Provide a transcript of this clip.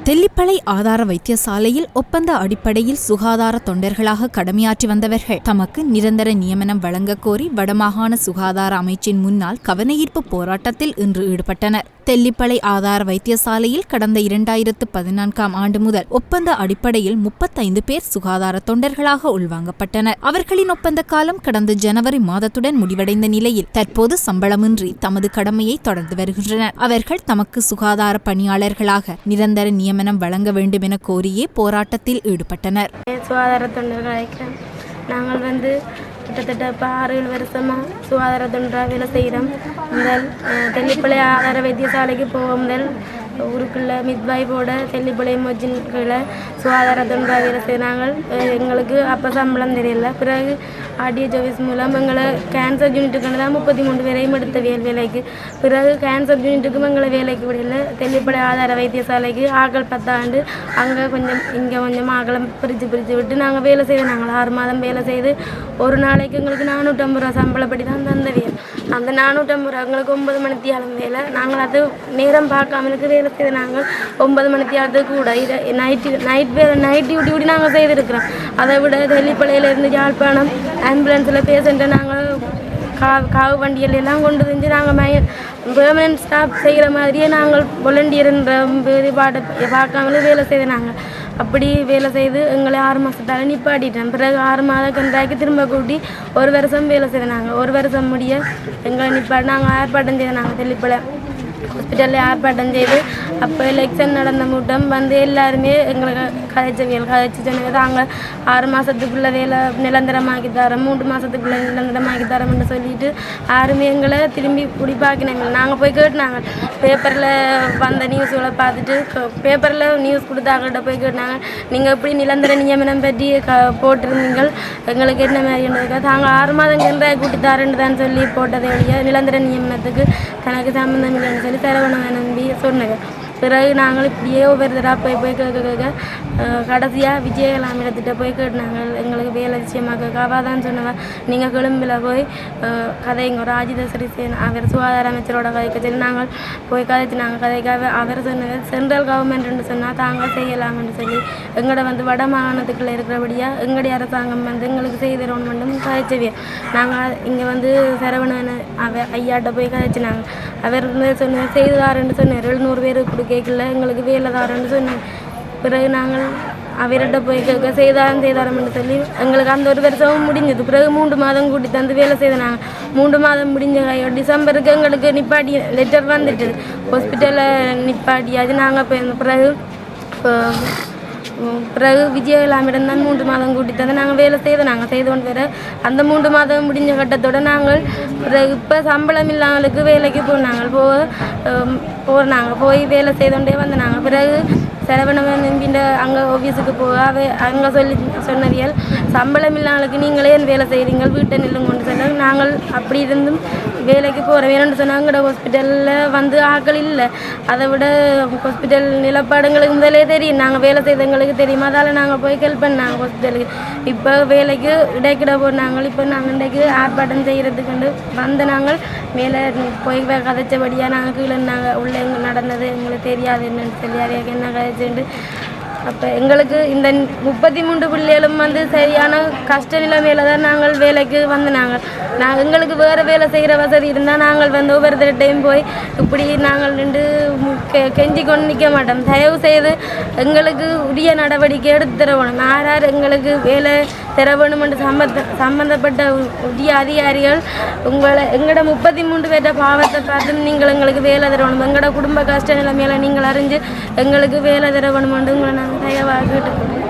தெல்லிப்பளை ஆதார வைத்தியசாலையில் ஒப்பந்த அடிப்படையில் சுகாதார தொண்டர்களாக கடமையாற்றி வந்தவர்கள் தமக்கு நிரந்தர நியமனம் வழங்கக் கோரி வடமாகாண சுகாதார அமைச்சின் முன்னால் கவனஈர்ப்பு போராட்டத்தில் இன்று ஈடுபட்டனர். தெல்லிப்பளை ஆதார வைத்தியசாலையில் கடந்த 2014ஆம் ஆண்டு முதல் ஒப்பந்த அடிப்படையில் 35 பேர் சுகாதார தொண்டர்களாக உள்வாங்கப்பட்டனர். அவர்களின் ஒப்பந்த காலம் கடந்த ஜனவரி மாதத்துடன் முடிவடைந்த நிலையில் தற்போது சம்பளமின்றி தமது கடமையை தொடர்ந்து வருகின்றனர். அவர்கள் தமக்கு சுகாதார பணியாளர்களாக நிரந்தர நியமனம் வழங்க வேண்டும் என கோரியே போராட்டத்தில் ஈடுபட்டனர். சுகாதார தொண்டர்கள் நாங்கள் கிட்டத்தட்ட இப்போ 6-7 வருஷமாக சுகாதார தொண்டராக வேலை செய்கிறோம். முதல் தெல்லிப்பளை ஆதார வைத்தியசாலைக்கு போக முதல் ஊருக்குள்ள மித்வாய்போட தெல்லிப்பளை மொஜின்களை சுகாதார தொண்டராக வேலை செய்கிறாங்க. எங்களுக்கு அப்போ சம்பளம் தெரியல. பிறகு ஆர்டிஎச் ஆஃபீஸ் மூலம் எங்களை கேன்சர் யூனிட்டுக்கு தான் 33 பேரையும் எடுத்த வேலைக்கு. பிறகு கேன்சர் யூனிட்டுக்கும் எங்களை வேலைக்கு விடல. தெல்லிப்பளை ஆதார வைத்தியசாலைக்கு ஆக்கள் 10 ஆண்டு அங்கே கொஞ்சம் இங்கே கொஞ்சம் ஆக்களை பிரித்து விட்டு நாங்கள் வேலை செய்தோம். நாங்கள் 6 மாதம் வேலை செய்து ஒரு நாளைக்கு எங்களுக்கு 450 ரூபா சம்பளப்படி தான் தந்தவியல். அந்த 450 ரூபா எங்களுக்கு 9 மணித்தியாலம் வேலை. நாங்கள் அது நேரம் பார்க்காமலுக்கு வேலை செய்து நாங்கள் 9 மணித்தியாலத்துக்கு கூட நைட் டியூட்டி நாங்கள் செய்திருக்கிறோம். அதை விட தெல்லிப்பளையிலேருந்து யாழ்ப்பாணம் ஆம்புலன்ஸில் பேஷண்ட்டை நாங்கள் காவு வண்டியிலெல்லாம் கொண்டு வந்து நாங்கள் பெர்மனன்ட் ஸ்டாஃப் செய்கிற மாதிரியே நாங்கள் வாலண்டியர்ன்ற வேறுபாடு பார்க்காமலே வேலை செய்து நாங்கள் அப்படி வேலை செய்து எங்களை 6 மாதத்தால் நிப்பாட்டிட்டேன். பிறகு 6 மாத கண்டாக்கி திரும்ப கூட்டி 1 வருஷம் வேலை செய்து நாங்கள் 1 வருஷம் முடிய எங்களை நிப்பாட்டி நாங்கள் ஆர்ப்பாட்டம் செய்த நாங்கள் தெல்லிப்பளை ஹாஸ்பிட்டலில் ஆர்ப்பாட்டம் செய்து அப்போ எலெக்ஷன் நடந்த கூட்டம் எல்லாருமே எங்களுக்கு கதைச்சு சொன்னது நாங்கள் 6 மாதத்துக்குள்ளே வேலை நிரந்தரமாக்கி தரோம், 3 மாதத்துக்குள்ளே நிரந்தரமாக்கி தரோம்னு சொல்லிட்டு யாருமே எங்களை திரும்பி பிடிப்பாக்கினாங்க. நாங்கள் போய் கேட்டாங்க, பேப்பரில் வந்த நியூஸ்களை பார்த்துட்டு பேப்பரில் நியூஸ் கொடுத்தாங்கள்கிட்ட போய் கேட்டாங்க, நீங்கள் எப்படி நிரந்தர நியமனம் பற்றி போட்டிருந்தீங்க, எங்களுக்கு என்ன மாதிரின்றதுக்காக நாங்கள் 6 மாதம் கென்றாக கூட்டி தரேன்னு தான் சொல்லி போட்டதை வழியாக நிரந்தர நியமனத்துக்கு தனக்கு சம்மந்தம் இல்லைன்னு சொல்லி தரவணம் நம்பி சொன்னாங்க. பிறகு நாங்கள் இப்படியே ஒவ்வொரு தடவை போய் கேட்க கடைசியாக விஜயகலாமிடத்திட்ட போய் கேட்டாங்க, எங்களுக்கு வேலை விஷயமாக அவள் தான் சொன்னவா, நீங்கள் கொழும்பில் போய் கதைங்க ராஜித சிறிசேன அவர் சுகாதார அமைச்சரோட கதைக்க சொல்லி நாங்கள் போய் கதைச்சினாங்க. கதைக்காக அவர் சொன்னவர் சென்ட்ரல் கவர்மெண்ட்னு சொன்னால் தாங்கள் செய்யலாம்னு சொல்லி எங்களோட வட மாகாணத்துக்குள்ளே இருக்கிறபடியாக எங்களுடைய அரசாங்கம் எங்களுக்கு செய்தரோன்னு கதைச்சவிய. நாங்கள் இங்கே சரவணன் ஐயாட்ட போய் கதைச்சினாங்க. அவர் சொன்னார் செய்தாருன்னு சொன்னார், 700 பேருக்கு கேட்கல எங்களுக்கு வேலை தாரன்னு சொன்னாங்க. பிறகு நாங்கள் அவர்கிட்ட போய் கேட்க செய்தாரம்னு சொல்லி எங்களுக்கு அந்த 1 வருஷமும் முடிஞ்சது. பிறகு 3 மாதம் கூட்டி தந்து வேலை செய்தாங்க. 3 மாதம் முடிஞ்ச டிசம்பருக்கு எங்களுக்கு நிப்பாட்டி லெட்டர் வந்துட்டு ஹாஸ்பிட்டலில் நிப்பாட்டியாச்சு. நாங்கள் போய் பிறகு விஜயகலாமிடம் தான் 3 மாதம் கூட்டி தந்து நாங்கள் வேலை செய்து கொண்டு வர அந்த 3 மாதம் முடிஞ்ச கட்டத்தோடு நாங்கள் பிறகு இப்போ சம்பளம் இல்லாமலுக்கு வேலைக்கு போய் வேலை செய்தோண்டே வந்தாங்க. பிறகு செலவணவன் நம்பின்ற அங்கே ஆஃபீஸுக்கு அங்கே சொன்னவியல் சம்பளம் இல்லாமலுக்கு நீங்களே வேலை செய்கிறீங்க, வீட்டை நில்லுங்கன்னு சொன்னாங்க. நாங்கள் அப்படி இருந்தும் வேலைக்கு போகிறோம். வேணும்னு சொன்னாங்க. எங்களோட ஹாஸ்பிட்டலில் ஆக்கள் இல்லை. அதை விட ஹாஸ்பிட்டல் நிலப்பாடுங்களுக்கு முதலே தெரியும், நாங்கள் வேலை செய்தவங்களுக்கு தெரியும். அதால் நாங்கள் போய் ஹெல்ப் பண்ணாங்க ஹாஸ்பிட்டலுக்கு. இப்போ வேலைக்கு இடைக்கிட போனாங்க. இப்போ நாங்கள் இன்றைக்கு ஆர்ப்பாட்டம் செய்கிறதுக்கு நாங்கள் மேலே போய் கதைச்சபடியாக நாங்கள் கீழே உள்ளே எங்கே நடந்தது எங்களுக்கு தெரியாது என்னன்னு தெரியாது என்ன கதைச்சுண்டு. அப்போ எங்களுக்கு இந்த 33 பிள்ளைகளும் சரியான கஷ்ட நிலைமையில தான் நாங்கள் வேலைக்கு எங்களுக்கு வேறு வேலை செய்கிற வசதி இருந்தால் நாங்கள் ஒவ்வொருத்தர்கிட்டையும் போய் இப்படி நாங்கள் நின்று கெஞ்சி கொண்டு நிற்க மாட்டோம். தயவு செய்து எங்களுக்கு உரிய நடவடிக்கை எடுத்து தரணும். யார் எங்களுக்கு வேலை தரவேணும் என்று சம்பந்தப்பட்ட உரிய அதிகாரிகள் எங்களோட 33 பேர்ட்ட பாவத்தை பார்த்து நீங்கள் எங்களுக்கு வேலை தரணும். எங்களோட குடும்ப கஷ்ட நிலைமையில நீங்கள் அறிஞ்சு எங்களுக்கு வேலை தரவேணும் என்று உங்களை நாங்கள் தயவாக கேட்டுக்கணும்.